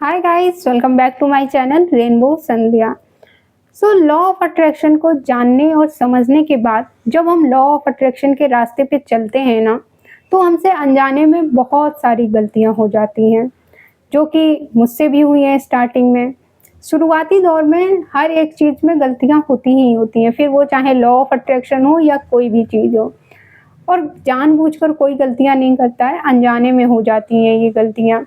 Hi guys, welcome back to my channel rainbow Sandhya. So law of attraction को जानने और समझने के बाद जब हम लॉ ऑफ अट्रैक्शन के रास्ते पे चलते हैं ना, तो हमसे अनजाने में बहुत सारी गलतियां हो जाती हैं, जो कि मुझसे भी हुई हैं। स्टार्टिंग में शुरुआती दौर में हर एक चीज़ में गलतियां होती ही होती हैं, फिर वो चाहे लॉ ऑफ अट्रैक्शन हो या कोई भी चीज़ हो। और जानबूझकर कोई गलतियां नहीं करता है, अनजाने में हो जाती हैं ये गलतियां,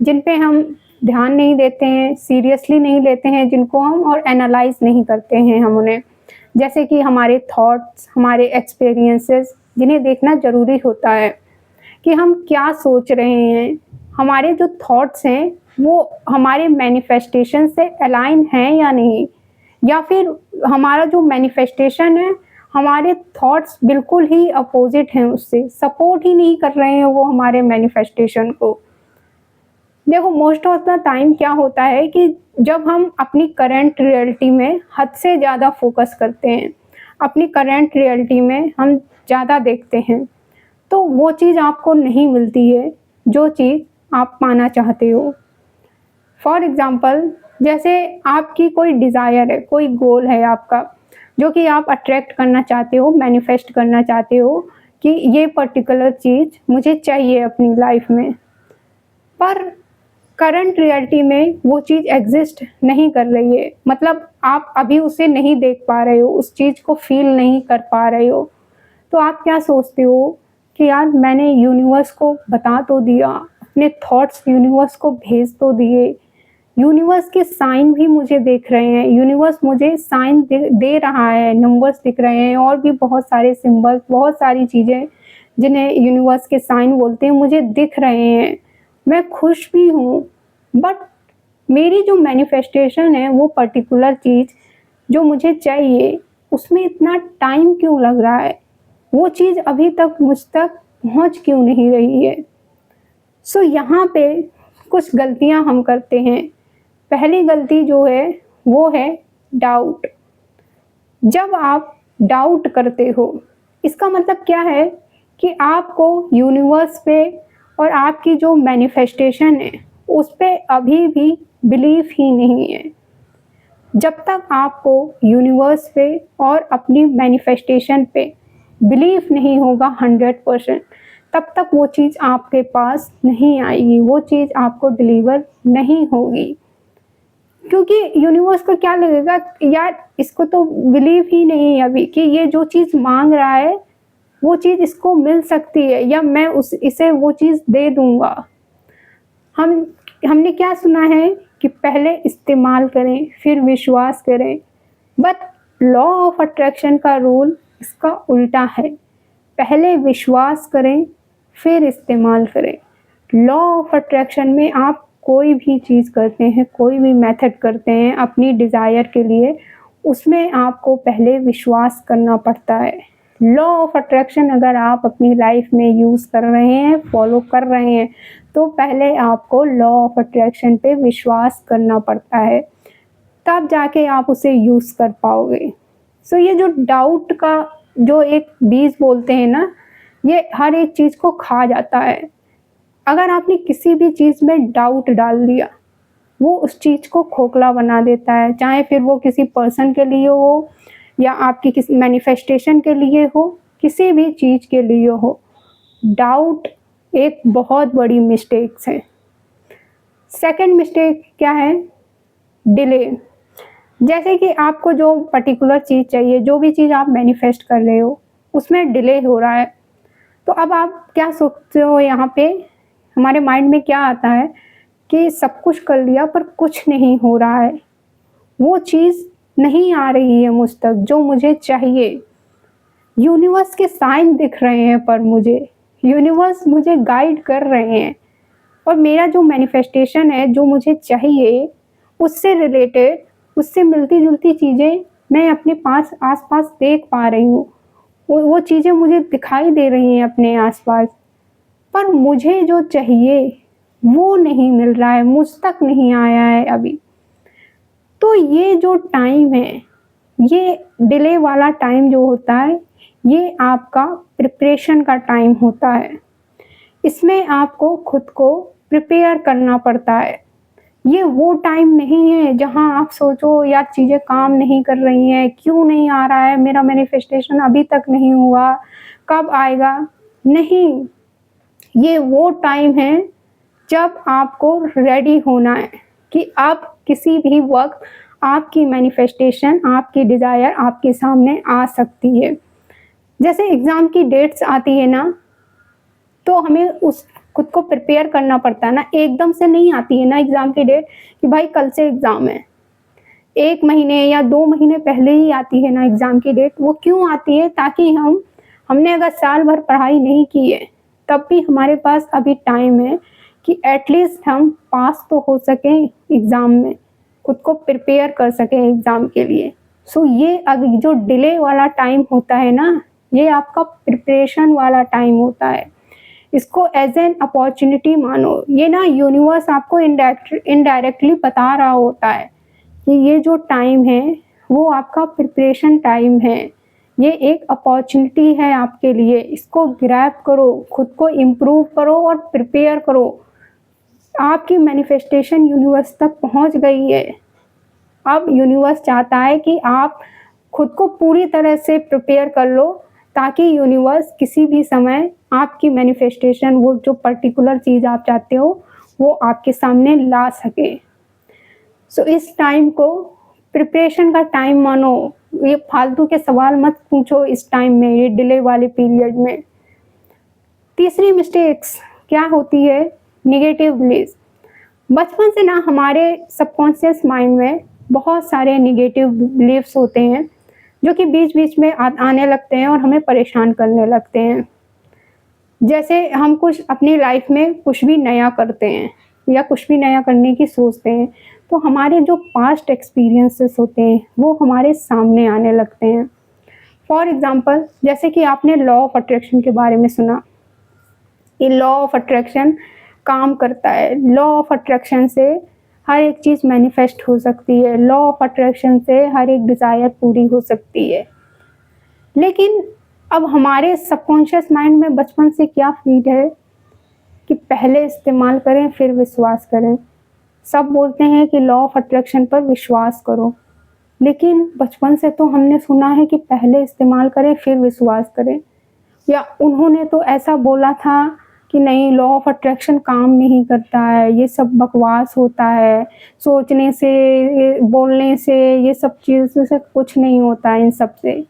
जिन पे हम ध्यान नहीं देते हैं, सीरियसली नहीं लेते हैं जिनको हम, और एनालाइज नहीं करते हैं हम उन्हें। जैसे कि हमारे थॉट्स, हमारे एक्सपीरियंसेस, जिन्हें देखना ज़रूरी होता है कि हम क्या सोच रहे हैं। हमारे जो थॉट्स हैं वो हमारे मैनिफेस्टेशन से अलाइन हैं या नहीं, या फिर हमारा जो मैनिफेस्टेशन है, हमारे थॉट्स बिल्कुल ही अपोजिट हैं, उससे सपोर्ट ही नहीं कर रहे हैं वो हमारे मैनिफेस्टेशन को। देखो, मोस्ट ऑफ द टाइम क्या होता है कि जब हम अपनी करंट रियलिटी में हद से ज़्यादा फोकस करते हैं, अपनी करंट रियलिटी में हम ज़्यादा देखते हैं, तो वो चीज़ आपको नहीं मिलती है जो चीज़ आप पाना चाहते हो। फॉर एग्ज़ाम्पल, जैसे आपकी कोई डिज़ायर है, कोई गोल है आपका, जो कि आप अट्रैक्ट करना चाहते हो, मैनिफेस्ट करना चाहते हो कि ये पर्टिकुलर चीज़ मुझे चाहिए अपनी लाइफ में। पर करंट रियलिटी में वो चीज़ एग्जिस्ट नहीं कर रही है, मतलब आप अभी उसे नहीं देख पा रहे हो, उस चीज़ को फील नहीं कर पा रहे हो। तो आप क्या सोचते हो कि यार, मैंने यूनिवर्स को बता तो दिया, अपने थॉट्स यूनिवर्स को भेज तो दिए, यूनिवर्स के साइन भी मुझे देख रहे हैं, यूनिवर्स मुझे साइन दे रहा है, नंबर्स दिख रहे हैं, और भी बहुत सारे सिंबल्स, बहुत सारी चीज़ें जिन्हें यूनिवर्स के साइन बोलते हैं, मुझे दिख रहे हैं। मैं खुश भी हूँ, बट मेरी जो मैनिफेस्टेशन है, वो पर्टिकुलर चीज़ जो मुझे चाहिए, उसमें इतना टाइम क्यों लग रहा है? वो चीज़ अभी तक मुझ तक पहुँच क्यों नहीं रही है? सो यहाँ पे कुछ गलतियाँ हम करते हैं। पहली गलती जो है वो है डाउट। जब आप डाउट करते हो, इसका मतलब क्या है कि आपको यूनिवर्स पे और आपकी जो मैनिफेस्टेशन है उस पे अभी भी बिलीफ ही नहीं है। जब तक आपको यूनिवर्स पे और अपनी मैनिफेस्टेशन पे बिलीफ नहीं होगा 100%, तब तक वो चीज़ आपके पास नहीं आएगी, वो चीज़ आपको डिलीवर नहीं होगी। क्योंकि यूनिवर्स को क्या लगेगा, यार इसको तो बिलीव ही नहीं है अभी कि ये जो चीज़ मांग रहा है वो चीज़ इसको मिल सकती है, या मैं इसे वो चीज़ दे दूंगा। हमने क्या सुना है कि पहले इस्तेमाल करें फिर विश्वास करें, बट लॉ ऑफ अट्रैक्शन का रूल इसका उल्टा है। पहले विश्वास करें फिर इस्तेमाल करें। लॉ ऑफ अट्रैक्शन में आप कोई भी चीज़ करते हैं, कोई भी मेथड करते हैं अपनी डिज़ायर के लिए, उसमें आपको पहले विश्वास करना पड़ता है। लॉ ऑफ अट्रैक्शन अगर आप अपनी लाइफ में यूज़ कर रहे हैं, फॉलो कर रहे हैं, तो पहले आपको लॉ ऑफ अट्रैक्शन पे विश्वास करना पड़ता है, तब जाके आप उसे यूज़ कर पाओगे। सो ये जो डाउट का जो एक बीज बोलते हैं ना, ये हर एक चीज़ को खा जाता है। अगर आपने किसी भी चीज़ में डाउट डाल दिया, वो उस चीज़ को खोखला बना देता है, चाहे फिर वो किसी पर्सन के लिए हो या आपकी किसी मैनिफेस्टेशन के लिए हो, किसी भी चीज़ के लिए हो। डाउट एक बहुत बड़ी मिस्टेक्स है। सेकंड मिस्टेक क्या है? डिले। जैसे कि आपको जो पर्टिकुलर चीज़ चाहिए, जो भी चीज़ आप मैनिफेस्ट कर रहे हो, उसमें डिले हो रहा है, तो अब आप क्या सोचते हो? यहाँ पे हमारे माइंड में क्या आता है कि सब कुछ कर लिया पर कुछ नहीं हो रहा है, वो चीज़ नहीं आ रही है मुझ तक जो मुझे चाहिए। यूनिवर्स के साइन दिख रहे हैं पर मुझे, यूनिवर्स मुझे गाइड कर रहे हैं, और मेरा जो मैनिफेस्टेशन है, जो मुझे चाहिए, उससे रिलेटेड, उससे मिलती जुलती चीज़ें मैं अपने पास आसपास देख पा रही हूँ। वो चीज़ें मुझे दिखाई दे रही हैं अपने आसपास, पर मुझे जो चाहिए वो नहीं मिल रहा है, मुझ तक नहीं आया है अभी। तो ये जो टाइम है, ये डिले वाला टाइम जो होता है, ये आपका प्रिपरेशन का टाइम होता है। इसमें आपको खुद को प्रिपेयर करना पड़ता है। ये वो टाइम नहीं है जहाँ आप सोचो यार चीज़ें काम नहीं कर रही हैं, क्यों नहीं आ रहा है, मेरा मैनिफेस्टेशन अभी तक नहीं हुआ, कब आएगा? नहीं, ये वो टाइम है जब आपको रेडी होना है कि अब किसी भी वक़्त आपकी मैनिफेस्टेशन, आपकी डिज़ायर आपके सामने आ सकती है। जैसे एग्ज़ाम की डेट्स आती है ना, तो हमें उस खुद को प्रिपेयर करना पड़ता है ना, एकदम से नहीं आती है ना एग्ज़ाम की डेट कि भाई कल से एग्ज़ाम है। 1 महीने या 2 महीने पहले ही आती है ना एग्ज़ाम की डेट, वो क्यों आती है? ताकि हमने अगर साल भर पढ़ाई नहीं की है, तब भी हमारे पास अभी टाइम है कि एटलीस्ट हम पास तो हो सकें एग्ज़ाम में, खुद को प्रिपेयर कर सकें एग्ज़ाम के लिए। सो ये जो डिले वाला टाइम होता है ना, ये आपका प्रिपरेशन वाला टाइम होता है। इसको एज़ एन अपॉर्च्युनिटी मानो, ये ना यूनिवर्स आपको इनडायरेक्टली बता रहा होता है कि ये जो टाइम है वो आपका प्रिपरेशन टाइम है, ये एक अपॉर्च्युनिटी है आपके लिए, इसको ग्रैब करो, खुद को इम्प्रूव करो और प्रिपेयर करो। आपकी मैनिफेस्टेशन यूनिवर्स तक पहुंच गई है। अब यूनिवर्स चाहता है कि आप खुद को पूरी तरह से प्रिपेयर कर लो, ताकि यूनिवर्स किसी भी समय आपकी मैनिफेस्टेशन, वो जो पर्टिकुलर चीज़ आप चाहते हो, वो आपके सामने ला सके। सो इस टाइम को प्रिपरेशन का टाइम मानो, ये फालतू के सवाल मत पूछो इस टाइम में, ये डिले वाले पीरियड में। तीसरी मिस्टेक्स क्या होती है? Negative beliefs. बचपन से ना हमारे सबकॉन्शियस माइंड में बहुत सारे नेगेटिव बिलीव्स होते हैं, जो कि बीच-बीच में आने लगते हैं और हमें परेशान करने लगते हैं। जैसे हम कुछ अपनी लाइफ में कुछ भी नया करते हैं या कुछ भी नया करने की सोचते हैं, तो हमारे जो पास्ट एक्सपीरियंसेस होते हैं वो हमारे सामने आने लगते हैं। फॉर एग्ज़ाम्पल, जैसे कि आपने लॉ ऑफ अट्रैक्शन के बारे में सुना। ये लॉ ऑफ अट्रैक्शन काम करता है। लॉ ऑफ अट्रैक्शन से हर एक चीज़ मैनिफेस्ट हो सकती है। लॉ ऑफ अट्रैक्शन से हर एक डिज़ायर पूरी हो सकती है। लेकिन अब हमारे सबकॉन्शियस माइंड में बचपन से क्या फीड है कि पहले इस्तेमाल करें फिर विश्वास करें। सब बोलते हैं कि लॉ ऑफ अट्रैक्शन पर विश्वास करो, लेकिन बचपन से तो हमने सुना है कि पहले इस्तेमाल करें फिर विश्वास करें, या उन्होंने तो ऐसा बोला था कि नहीं, लॉ ऑफ अट्रैक्शन काम नहीं करता है, ये सब बकवास होता है, सोचने से, बोलने से, ये सब चीज़ों से कुछ नहीं होता है इन सब से।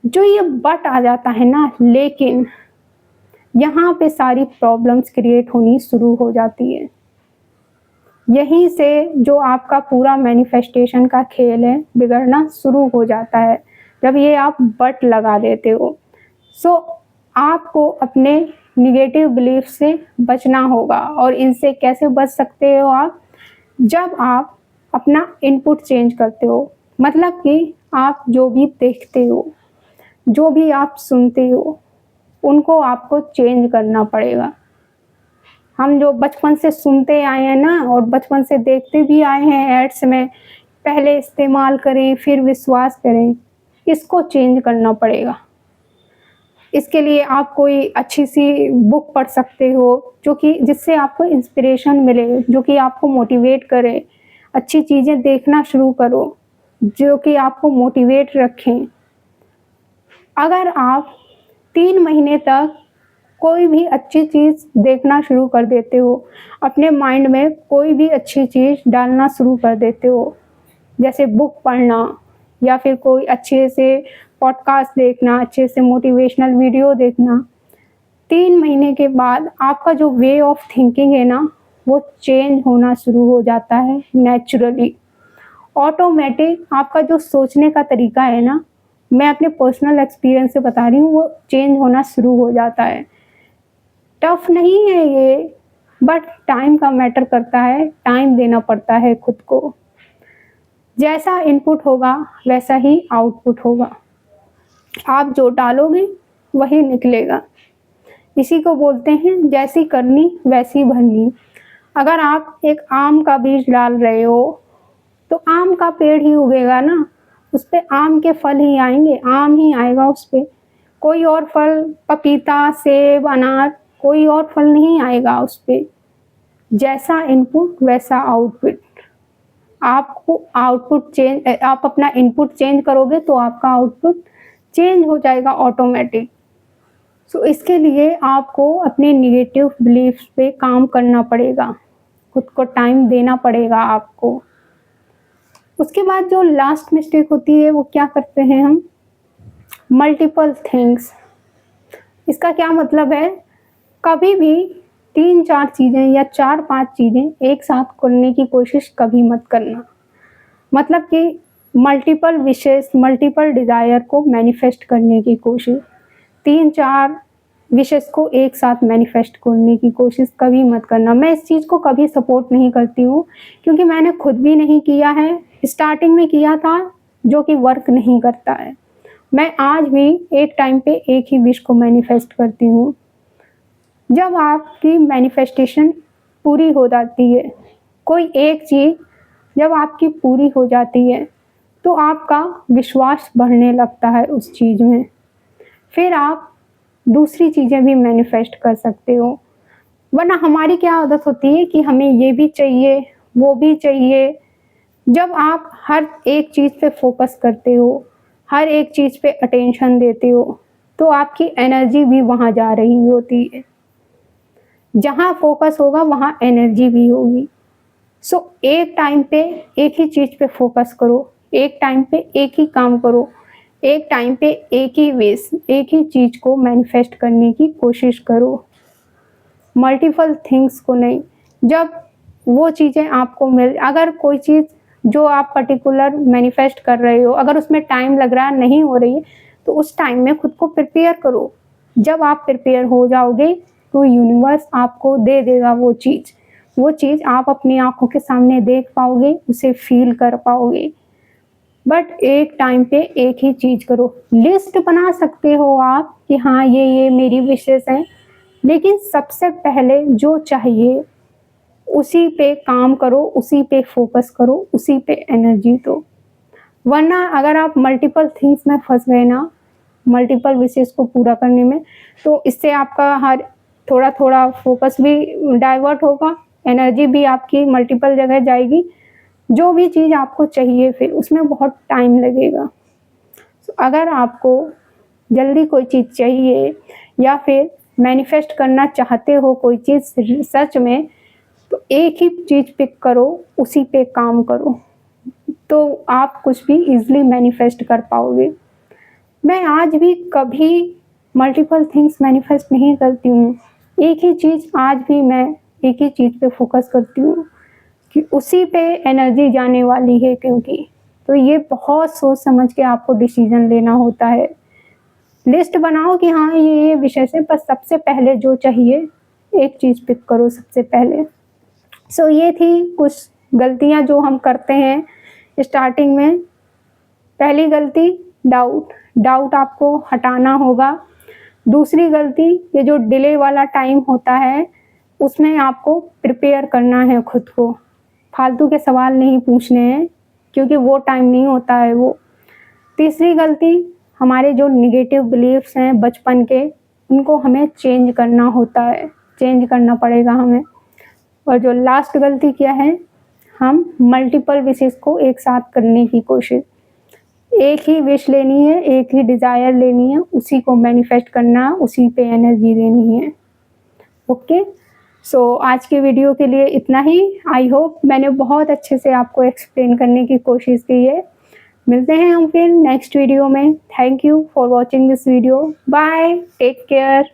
जो ये बट आ जाता है ना, लेकिन यहाँ पे सारी प्रॉब्लम्स क्रिएट होनी शुरू हो जाती है। यहीं से जो आपका पूरा मैनिफेस्टेशन का खेल है बिगड़ना शुरू हो जाता है, जब ये आप बट लगा देते हो। सो आपको अपने नेगेटिव बिलीफ से बचना होगा, और इनसे कैसे बच सकते हो आप? जब आप अपना इनपुट चेंज करते हो, मतलब कि आप जो भी देखते हो, जो भी आप सुनते हो, उनको आपको चेंज करना पड़ेगा। हम जो बचपन से सुनते आए हैं ना, और बचपन से देखते भी आए हैं एड्स में, पहले इस्तेमाल करें फिर विश्वास करें, इसको चेंज करना पड़ेगा। इसके लिए आप कोई अच्छी सी बुक पढ़ सकते हो, जो कि जिससे आपको इंस्पिरेशन मिले, जो कि आपको मोटिवेट करे। अच्छी चीज़ें देखना शुरू करो, जो कि आपको मोटिवेट रखें। अगर आप 3 महीने तक कोई भी अच्छी चीज़ देखना शुरू कर देते हो, अपने माइंड में कोई भी अच्छी चीज़ डालना शुरू कर देते हो, जैसे बुक पढ़ना या फिर कोई अच्छे से पॉडकास्ट देखना, अच्छे से मोटिवेशनल वीडियो देखना, 3 महीने के बाद आपका जो वे ऑफ थिंकिंग है ना, वो चेंज होना शुरू हो जाता है नेचुरली। ऑटोमेटिक आपका जो सोचने का तरीका है ना, मैं अपने पर्सनल एक्सपीरियंस से बता रही हूँ, वो चेंज होना शुरू हो जाता है। टफ नहीं है ये, बट टाइम का मैटर करता है, टाइम देना पड़ता है खुद को। जैसा इनपुट होगा वैसा ही आउटपुट होगा। आप जो डालोगे वही निकलेगा। इसी को बोलते हैं जैसी करनी वैसी भरनी। अगर आप एक आम का बीज डाल रहे हो, तो आम का पेड़ ही उगेगा ना, उस पे आम के फल ही आएंगे, आम ही आएगा उस पे। कोई और फल, पपीता, सेब, अनार, कोई और फल नहीं आएगा उस पे। जैसा इनपुट वैसा आउटपुट। आपको आउटपुट चेंज, आप अपना इनपुट चेंज करोगे तो आपका आउटपुट चेंज हो जाएगा ऑटोमेटिक। सो इसके लिए आपको अपने नेगेटिव बिलीफ्स पे काम करना पड़ेगा, खुद को टाइम देना पड़ेगा आपको। उसके बाद जो लास्ट मिस्टेक होती है वो क्या करते हैं हम, मल्टीपल थिंग्स। इसका क्या मतलब है, कभी भी 3-4 चीज़ें या 4-5 चीज़ें एक साथ करने की कोशिश कभी मत करना। मतलब कि मल्टीपल विशेस, मल्टीपल डिज़ायर को मैनिफेस्ट करने की कोशिश, 3-4 विशेस को एक साथ मैनिफेस्ट करने की कोशिश कभी मत करना। मैं इस चीज़ को कभी सपोर्ट नहीं करती हूँ, क्योंकि मैंने खुद भी नहीं किया है, स्टार्टिंग में किया था जो कि वर्क नहीं करता है। मैं आज भी एक टाइम पे एक ही विश को मैनिफेस्ट करती हूँ। जब आपकी मैनिफेस्टेशन पूरी हो जाती है, कोई एक चीज़ जब आपकी पूरी हो जाती है तो आपका विश्वास बढ़ने लगता है उस चीज़ में, फिर आप दूसरी चीज़ें भी मैनिफेस्ट कर सकते हो। वरना हमारी क्या आदत होती है कि हमें ये भी चाहिए, वो भी चाहिए। जब आप हर एक चीज़ पे फोकस करते हो, हर एक चीज़ पे अटेंशन देते हो, तो आपकी एनर्जी भी वहाँ जा रही होती है। जहाँ फोकस होगा वहाँ एनर्जी भी होगी। सो एक टाइम पे एक ही चीज़ पे फोकस करो, एक टाइम पे एक ही काम करो, एक टाइम पे एक ही विश, एक ही चीज़ को मैनिफेस्ट करने की कोशिश करो, मल्टीपल थिंग्स को नहीं। जब वो चीज़ें आपको अगर कोई चीज़ जो आप पर्टिकुलर मैनिफेस्ट कर रहे हो, अगर उसमें टाइम लग रहा है, नहीं हो रही है, तो उस टाइम में खुद को प्रिपेयर करो। जब आप प्रिपेयर हो जाओगे तो यूनिवर्स आपको दे देगा वो चीज़ आप अपनी आंखों के सामने देख पाओगे, उसे फील कर पाओगे। बट एक टाइम पे एक ही चीज़ करो। लिस्ट बना सकते हो आप कि हाँ ये मेरी विशेस हैं, लेकिन सबसे पहले जो चाहिए उसी पे काम करो, उसी पे फोकस करो, उसी पे एनर्जी दो। वरना अगर आप मल्टीपल थिंग्स में फंस गए ना, मल्टीपल विशेस को पूरा करने में, तो इससे आपका हर थोड़ा फोकस भी डाइवर्ट होगा, एनर्जी भी आपकी मल्टीपल जगह जाएगी। जो भी चीज़ आपको चाहिए फिर उसमें बहुत टाइम लगेगा। तो अगर आपको जल्दी कोई चीज़ चाहिए या फिर मैनिफेस्ट करना चाहते हो कोई चीज़ सच में, तो एक ही चीज़ पिक करो, उसी पे काम करो, तो आप कुछ भी ईज़िली मैनिफेस्ट कर पाओगे। मैं आज भी कभी मल्टीपल थिंग्स मैनिफेस्ट नहीं करती हूँ। एक ही चीज़ आज भी मैं एक ही चीज़ पे फोकस करती हूँ कि उसी पे एनर्जी जाने वाली है, क्योंकि तो ये बहुत सोच समझ के आपको डिसीजन लेना होता है। लिस्ट बनाओ कि हाँ ये विषय से, बस सबसे पहले जो चाहिए एक चीज़ पिक करो सबसे पहले। सो ये थी कुछ गलतियाँ जो हम करते हैं स्टार्टिंग में। पहली गलती डाउट आपको हटाना होगा। दूसरी गलती, ये जो डिले वाला टाइम होता है उसमें आपको प्रिपेयर करना है खुद को, फालतू के सवाल नहीं पूछने हैं, क्योंकि वो टाइम नहीं होता है वो। तीसरी गलती, हमारे जो निगेटिव बिलीफ्स हैं बचपन के, उनको हमें चेंज करना होता है, चेंज करना पड़ेगा हमें। और जो लास्ट गलती क्या है, हम मल्टीपल विशेस को एक साथ करने की कोशिश। एक ही विश लेनी है, एक ही डिज़ायर लेनी है, उसी को मैनिफेस्ट करना, उसी पे एनर्जी देनी है। ओके, सो आज के वीडियो के लिए इतना ही। आई होप मैंने बहुत अच्छे से आपको एक्सप्लेन करने की कोशिश की है। मिलते हैं हम फिर नेक्स्ट वीडियो में। Thank you for watching this video. Bye, take care.